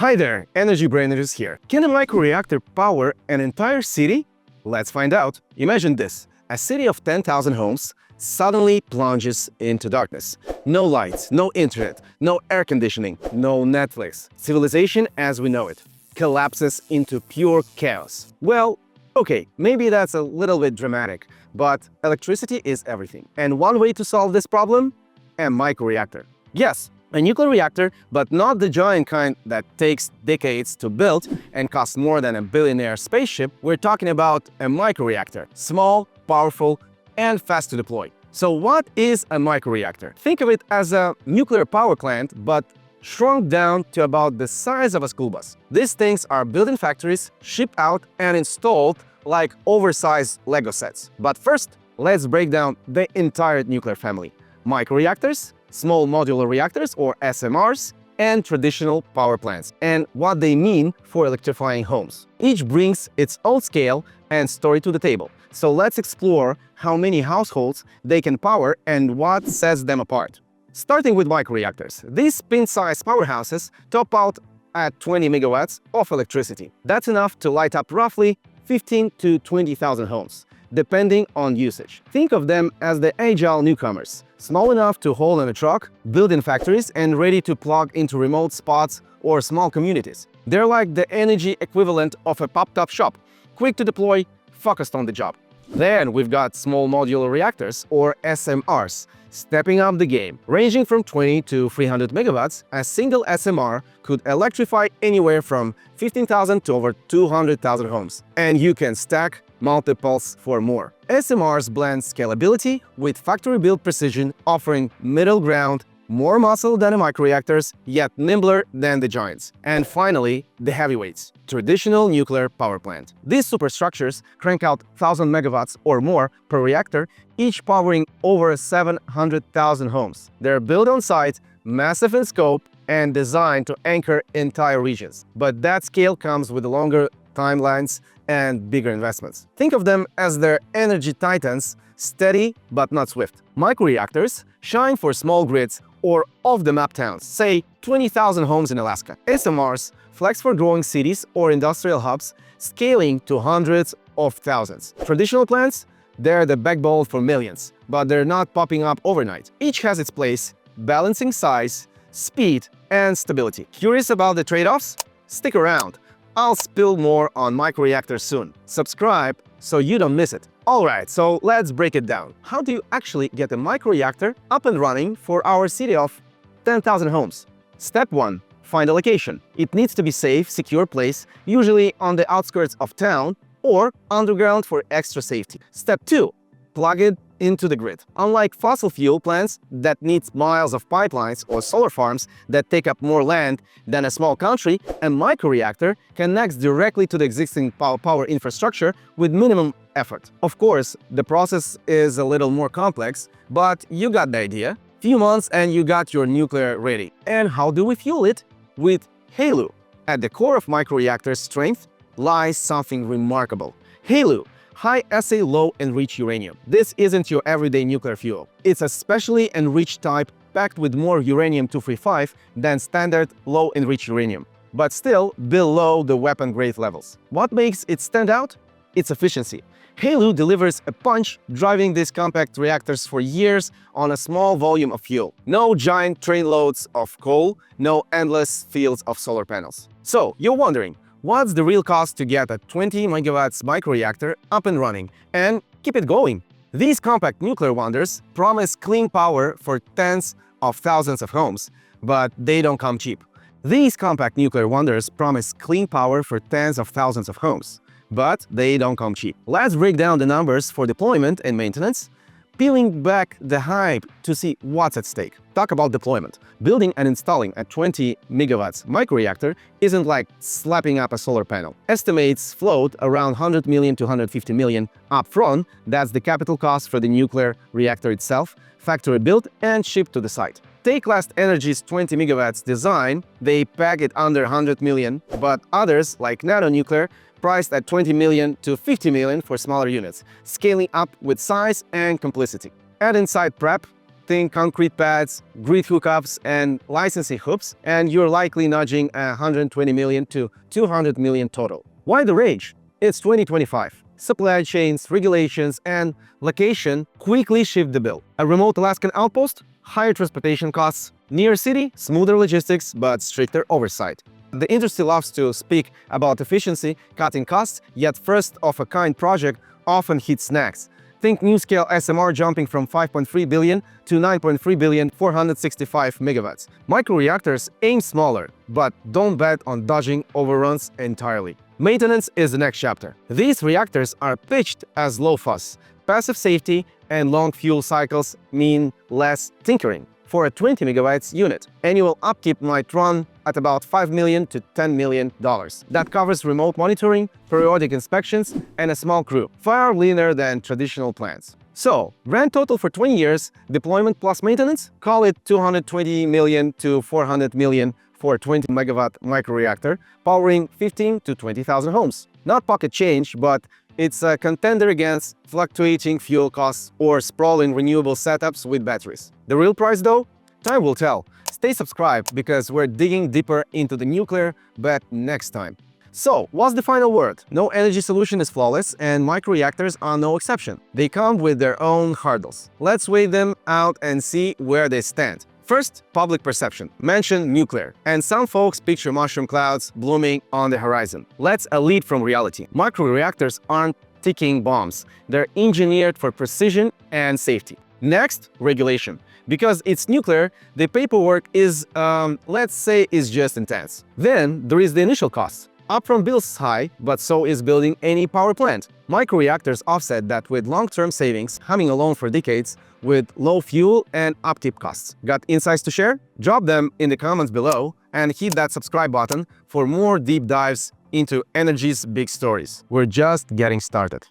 Hi there, Energy Brainers here. Can a microreactor power an entire city? Let's find out. Imagine this. A city of 10,000 homes suddenly plunges into darkness. No lights, no internet, no air conditioning, no Netflix. Civilization as we know it collapses into pure chaos. Well, okay, maybe that's a little bit dramatic, but electricity is everything. And one way to solve this problem? A microreactor. Yes, a nuclear reactor, but not the giant kind that takes decades to build and costs more than a billionaire spaceship. We're talking about a microreactor. Small, powerful, and fast to deploy. So what is a microreactor? Think of it as a nuclear power plant, but shrunk down to about the size of a school bus. These things are built in factories, shipped out, and installed like oversized Lego sets. But first, let's break down the entire nuclear family. Microreactors, small modular reactors or SMRs, and traditional power plants, and what they mean for electrifying homes. Each brings its own scale and story to the table. So let's explore how many households they can power and what sets them apart. Starting with microreactors, these pin-sized powerhouses top out at 20 megawatts of electricity. That's enough to light up roughly 15 to 20,000 homes, depending on usage. Think of them as the agile newcomers, small enough to hold in a truck, built in factories, and ready to plug into remote spots or small communities. They're like the energy equivalent of a pop-up shop, quick to deploy, focused on the job. Then we've got small modular reactors, or SMRs, stepping up the game. Ranging from 20 to 300 megawatts, a single SMR could electrify anywhere from 15,000 to over 200,000 homes. And you can stack multiples for more. SMRs blend scalability with factory-built precision, offering middle ground, more muscle than the microreactors, yet nimbler than the giants. And finally, the heavyweights, traditional nuclear power plant. These superstructures crank out 1,000 megawatts or more per reactor, each powering over 700,000 homes. They're built on site, massive in scope, and designed to anchor entire regions. But that scale comes with longer timelines and bigger investments. Think of them as their energy titans, steady but not swift. Microreactors shine for small grids or off-the-map towns, say 20,000 homes in Alaska. SMRs flex for growing cities or industrial hubs, scaling to hundreds of thousands. Traditional plants, they're the backbone for millions, but they're not popping up overnight. Each has its place, balancing size, speed, and stability. Curious about the trade-offs? Stick around. I'll spill more on microreactors soon. Subscribe so you don't miss it. Alright, so let's break it down. How do you actually get a microreactor up and running for our city of 10,000 homes? Step 1. Find a location. It needs to be safe, secure place, usually on the outskirts of town or underground for extra safety. Step 2. Plug it into the grid. Unlike fossil fuel plants that need miles of pipelines or solar farms that take up more land than a small country, a microreactor connects directly to the existing power infrastructure with minimum effort. Of course, the process is a little more complex, but you got the idea. Few months and you got your nuclear ready. And how do we fuel it? With HALEU. At the core of microreactor strength lies something remarkable. HALEU, high-assay low-enriched uranium. This isn't your everyday nuclear fuel. It's a specially enriched type packed with more uranium-235 than standard low-enriched uranium, but still below the weapon-grade levels. What makes it stand out? Its efficiency. HALEU delivers a punch, driving these compact reactors for years on a small volume of fuel. No giant train loads of coal, no endless fields of solar panels. So, you're wondering, what's the real cost to get a 20 megawatts microreactor up and running and keep it going? These compact nuclear wonders promise clean power for tens of thousands of homes, but they don't come cheap. These compact nuclear wonders promise clean power for tens of thousands of homes, but they don't come cheap. Let's break down the numbers for deployment and maintenance, peeling back the hype to see what's at stake. Talk about deployment. Building and installing a 20 megawatts microreactor isn't like slapping up a solar panel. Estimates float around 100 million to 150 million upfront. That's the capital cost for the nuclear reactor itself, factory built and shipped to the site. Take Last Energy's 20 megawatts design, they peg it under 100 million, but others, like Nano Nuclear, priced at 20 million to 50 million for smaller units, scaling up with size and complexity. Add in site prep, think concrete pads, grid hookups, and licensing hoops, and you're likely nudging 120 million to 200 million total. Why the range? It's 2025. Supply chains, regulations, and location quickly shift the bill. A remote Alaskan outpost? Higher transportation costs. Near city? Smoother logistics, but stricter oversight. The industry loves to speak about efficiency, cutting costs, yet first-of-a-kind project often hits snags. Think NuScale SMR jumping from 5.3 billion to 9.3 billion 465 megawatts. Microreactors aim smaller, but don't bet on dodging overruns entirely. Maintenance is the next chapter. These reactors are pitched as low fuss. Passive safety and long fuel cycles mean less tinkering. For a 20 megawatts unit, annual upkeep might run at about $5 million to $10 million. That covers remote monitoring, periodic inspections, and a small crew, far leaner than traditional plants. So, rent total for 20 years, deployment plus maintenance, call it 220 million to 400 million for a 20 megawatt microreactor, powering 15 to 20,000 homes. Not pocket change, but it's a contender against fluctuating fuel costs or sprawling renewable setups with batteries. The real price though? Time will tell. Stay subscribed because we're digging deeper into the nuclear, but next time. So, what's the final word? No energy solution is flawless, and microreactors are no exception. They come with their own hurdles. Let's weigh them out and see where they stand. First, public perception. Mention nuclear, and some folks picture mushroom clouds blooming on the horizon. Let's a lead from reality. Microreactors aren't ticking bombs. They're engineered for precision and safety. Next, regulation. Because it's nuclear, the paperwork is, let's say, is just intense. Then there is the initial cost. Upfront bills high, but so is building any power plant. Microreactors offset that with long-term savings, humming along for decades, with low fuel and upkeep costs. Got insights to share? Drop them in the comments below and hit that subscribe button for more deep dives into energy's big stories. We're just getting started.